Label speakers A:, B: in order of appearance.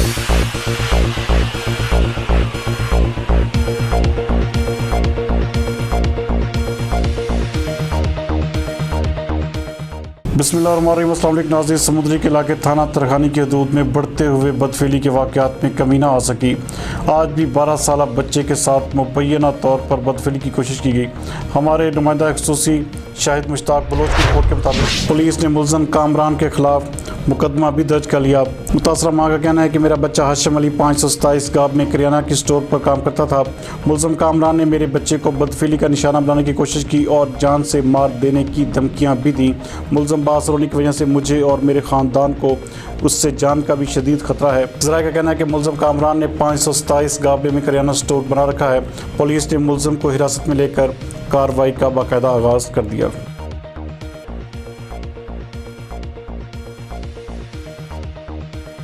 A: बिस्मिल्लाहिर्रहमानिर्रहीम। अस्सलाम वालेकुम नाज़रीन, समुद्री के इलाके थाना तरखानी की हदूद में बढ़ते हुए बदफेली के वाक़यात में कमी ना आ सकी। आज भी 12 साल बच्चे के साथ मुबैना तौर पर बदफेली की कोशिश की गई। हमारे नुमाइंदा खसूसी शाहिद मुश्ताक बलोच की रिपोर्ट के मुताबिक पुलिस ने मुलज़म कामरान के खिलाफ मुकदमा भी दर्ज कर लिया। मुतासरा माँ का कहना है कि मेरा बच्चा हाशिम अली 527 गाब में करियाना की स्टोर पर काम करता था। मुलज़म कामरान ने मेरे बच्चे को बदफेली का निशाना बनाने की कोशिश की और जान से मार देने की धमकियाँ भी दी। मुलज़म बास होने की वजह से मुझे और मेरे ख़ानदान को उससे जान का भी शदीद खतरा है। ज़राए का कहना है कि मुलज़म कामरान ने 527 गाबे में करियाना स्टोर बना रखा है। पुलिस ने मुलज़म को हिरासत में लेकर कार्रवाई का बाकायदा आगाज़ कर दिया।